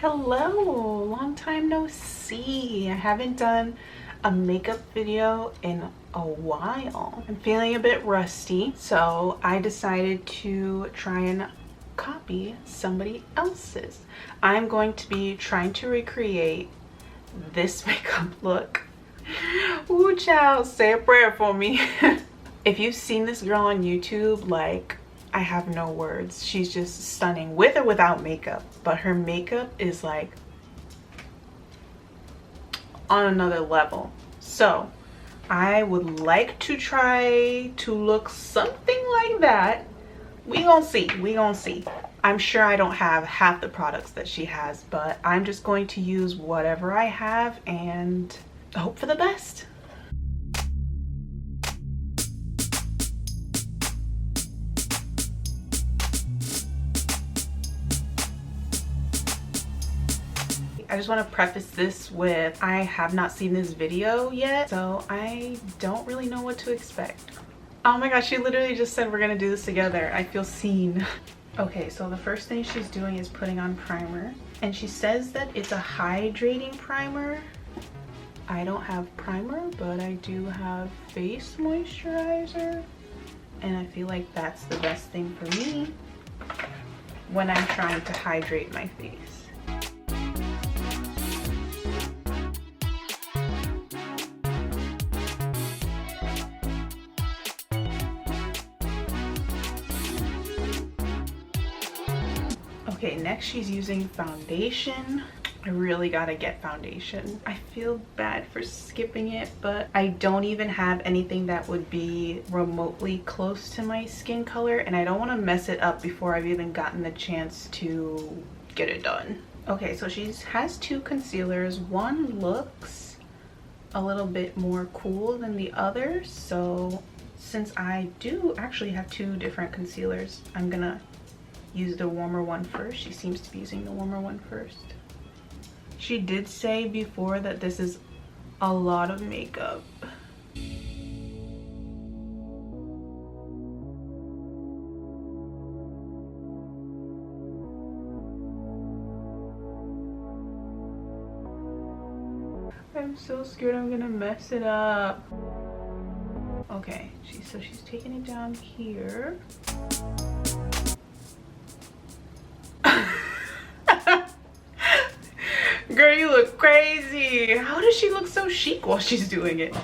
Hello, long time no see. I haven't done a makeup video in a while. I'm feeling a bit rusty, so I decided to try and copy somebody else's. I'm going to be trying to recreate this makeup look. Ooh, child, say a prayer for me. If you've seen this girl on YouTube, like, I have no words. She's just stunning with or without makeup, but her makeup is like on another level. So I would like to try to look something like that. We gonna see. I'm sure I don't have half the products that she has, but I'm just going to use whatever I have and hope for the best. I just want to preface this with, I have not seen this video yet, so I don't really know what to expect. Oh my gosh, she literally just said we're gonna do this together. I feel seen. Okay, so the first thing she's doing is putting on primer, and she says that it's a hydrating primer. I don't have primer, but I do have face moisturizer, and I feel like that's the best thing for me when I'm trying to hydrate my face. Okay, next she's using foundation. I really gotta get foundation. I feel bad for skipping it, but I don't even have anything that would be remotely close to my skin color, and I don't want to mess it up before I've even gotten the chance to get it done. Okay, so she has two concealers. One looks a little bit more cool than the other, so since I do actually have two different concealers, I'm gonna use the warmer one first. She seems to be using the warmer one first. She did say before that this is a lot of makeup. I'm so scared I'm gonna mess it up. Okay, so she's taking it down here. Girl, you look crazy. How does she look so chic while she's doing it?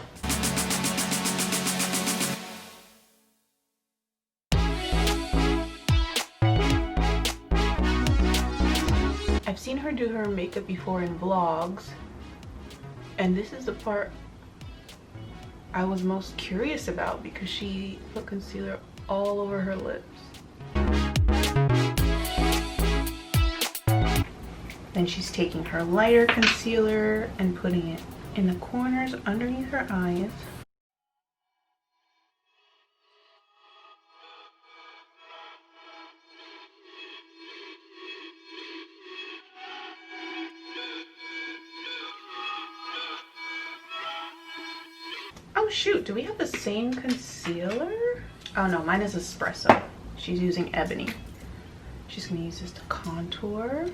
I've seen her do her makeup before in vlogs, and this is the part I was most curious about because she put concealer all over her lips. Then she's taking her lighter concealer and putting it in the corners underneath her eyes. Oh shoot, do we have the same concealer? Oh no, mine is espresso. She's using ebony. She's gonna use this to contour.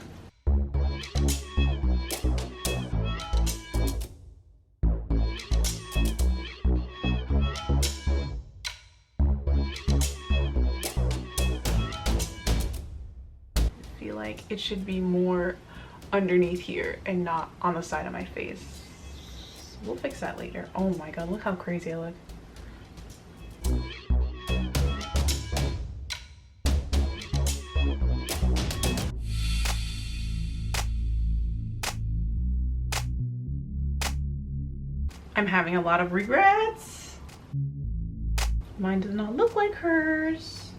I feel like it should be more underneath here and not on the side of my face. We'll fix that later. Oh my god, look how crazy I look. I'm having a lot of regrets. Mine does not look like hers.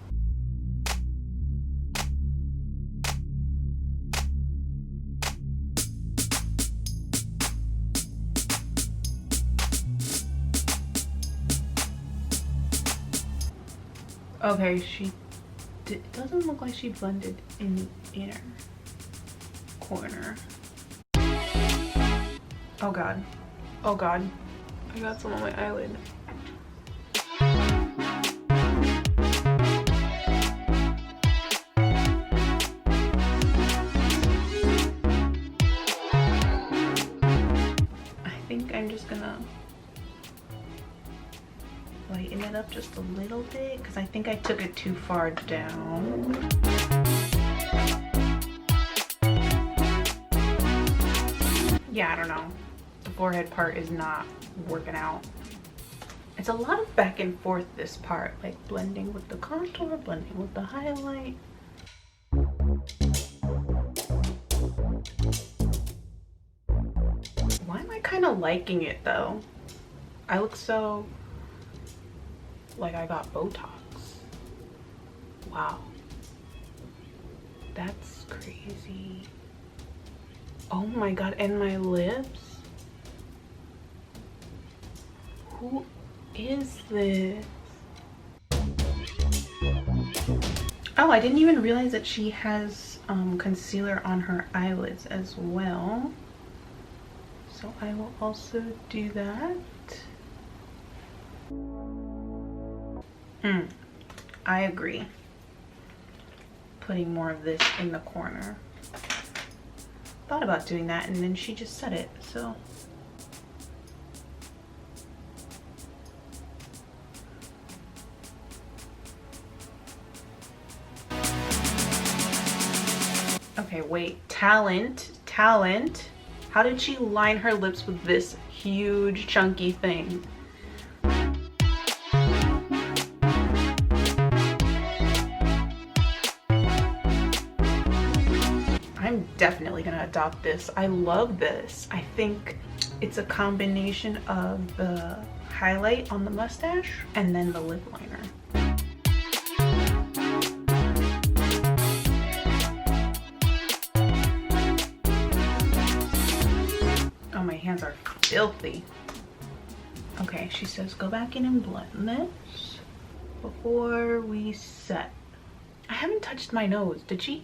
Okay, it doesn't look like she blended in the inner corner. Oh god. Oh god. I got some on my eyelid. think I'm just gonna lighten it up just a little bit because I think I took it too far down. Yeah, I don't know. The forehead part is not working out. It's a lot of back and forth, this part, like blending with the contour, blending with the highlight. Why am I kind of liking it though? I look so like I got Botox. Wow. That's crazy. Oh my god, and my lips? Who is this? Oh, I didn't even realize that she has concealer on her eyelids as well. So I will also do that. I agree. Putting more of this in the corner. Thought about doing that and then she just said it, so. Okay, wait, talent. How did she line her lips with this huge chunky thing? I'm definitely gonna adopt this. I love this. I think it's a combination of the highlight on the mustache and then the lip liner. Oh, my hands are filthy. Okay, she says go back in and blend this before we set. I haven't touched my nose. Did she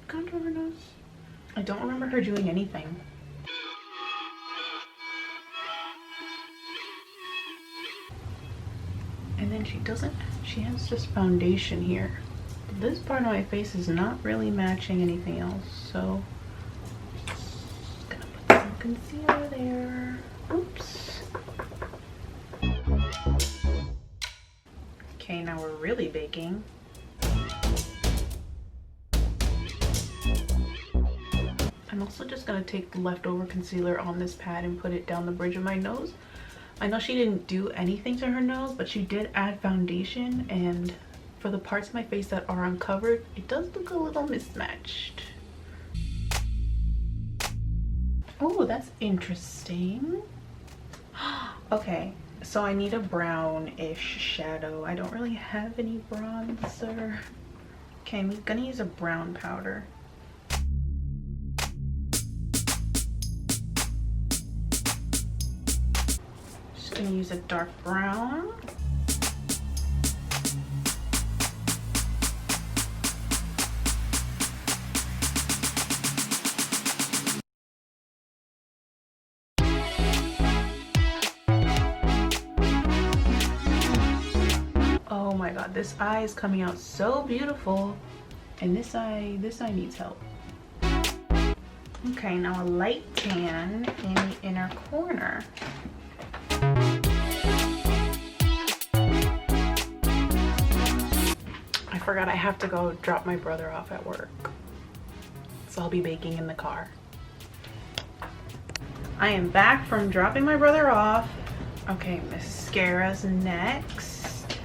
contour her nose? I don't remember her doing anything. And then she has this foundation here. But this part of my face is not really matching anything else, so just gonna put some concealer there. Oops. Okay, now we're really baking. I'm also just gonna take the leftover concealer on this pad and put it down the bridge of my nose. I know she didn't do anything to her nose, but she did add foundation, and for the parts of my face that are uncovered, it does look a little mismatched. Oh, that's interesting. Okay, so I need a brownish shadow. I don't really have any bronzer. Okay, I'm gonna use a brown powder. Gonna use a dark brown. Oh my god, this eye is coming out so beautiful, and this eye needs help. Okay, now a light tan in the inner corner. I forgot I have to go drop my brother off at work, so I'll be baking in the car. I am back from dropping my brother off. Okay, mascara's next.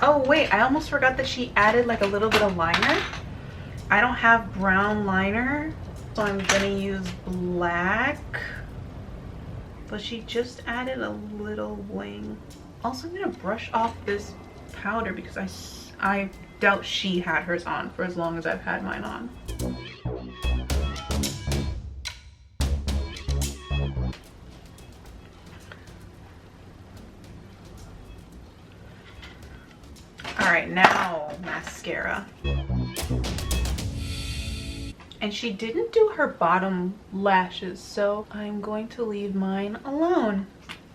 Oh wait, I almost forgot that she added like a little bit of liner. I don't have brown liner, so I'm gonna use black. But she just added a little wing. Also, I'm gonna brush off this powder because I doubt she had hers on for as long as I've had mine on. All right, now mascara. And she didn't do her bottom lashes, so I'm going to leave mine alone.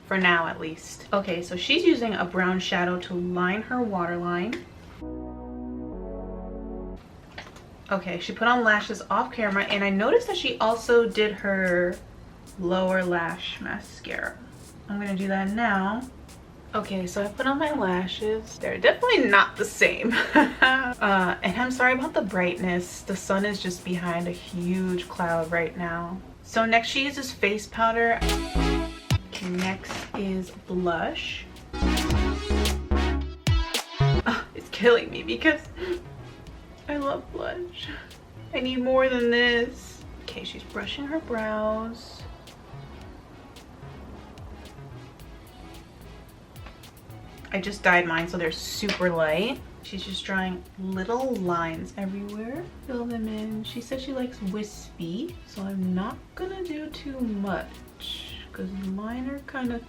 For now, at least. Okay, so she's using a brown shadow to line her waterline. Okay, she put on lashes off camera, and I noticed that she also did her lower lash mascara. I'm gonna do that now. Okay, so I put on my lashes. They're definitely not the same. And I'm sorry about the brightness. The sun is just behind a huge cloud right now. So next she uses face powder. Next is blush. It's killing me because I love blush. I need more than this. Okay, she's brushing her brows. I just dyed mine so they're super light. She's just drawing little lines everywhere. Fill them in. She said she likes wispy, so I'm not gonna do too much because mine are kind of,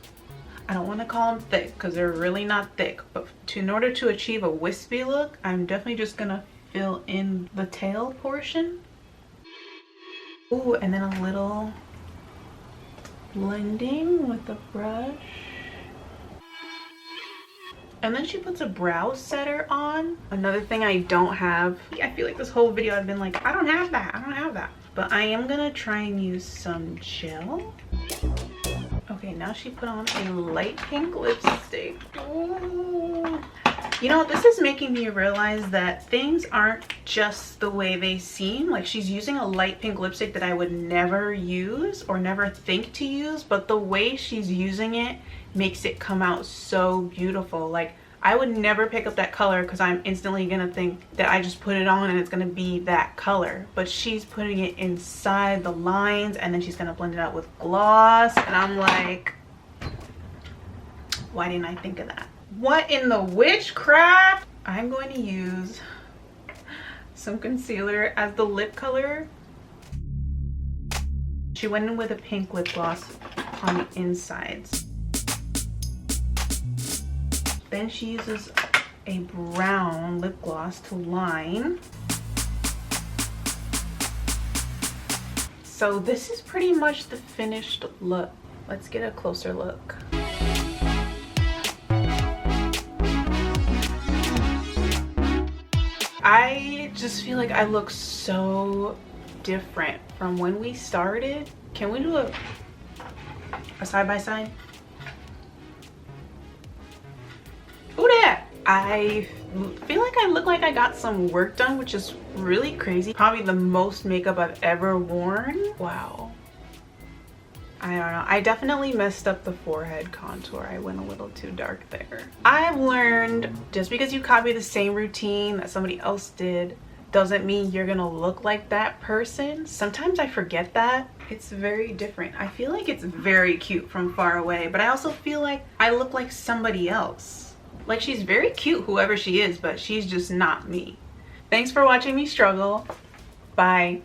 I don't want to call them thick because they're really not thick, but in order to achieve a wispy look, I'm definitely just gonna fill in the tail portion. Ooh, and then a little blending with the brush. And then she puts a brow setter on. Another thing I don't have. I feel like this whole video I've been like, I don't have that, I don't have that. But I am gonna try and use some gel. Okay, now she put on a light pink lipstick. Ooh. You know, this is making me realize that things aren't just the way they seem. Like, she's using a light pink lipstick that I would never use or never think to use, but the way she's using it makes it come out so beautiful. Like, I would never pick up that color because I'm instantly gonna think that I just put it on and it's gonna be that color, but she's putting it inside the lines and then she's gonna blend it out with gloss, and I'm like, why didn't I think of that? What in the witchcraft? I'm going to use some concealer as the lip color. She went in with a pink lip gloss on the insides. Then she uses a brown lip gloss to line. So this is pretty much the finished look. Let's get a closer look. I just feel like I look so different from when we started. Can we do a side by side? Ooh, that! I feel like I look like I got some work done, which is really crazy. Probably the most makeup I've ever worn. Wow. I don't know. I definitely messed up the forehead contour. I went a little too dark there. I've learned just because you copy the same routine that somebody else did doesn't mean you're gonna look like that person. Sometimes I forget that. It's very different. I feel like it's very cute from far away, but I also feel like I look like somebody else. Like, she's very cute, whoever she is, but she's just not me. Thanks for watching me struggle. Bye.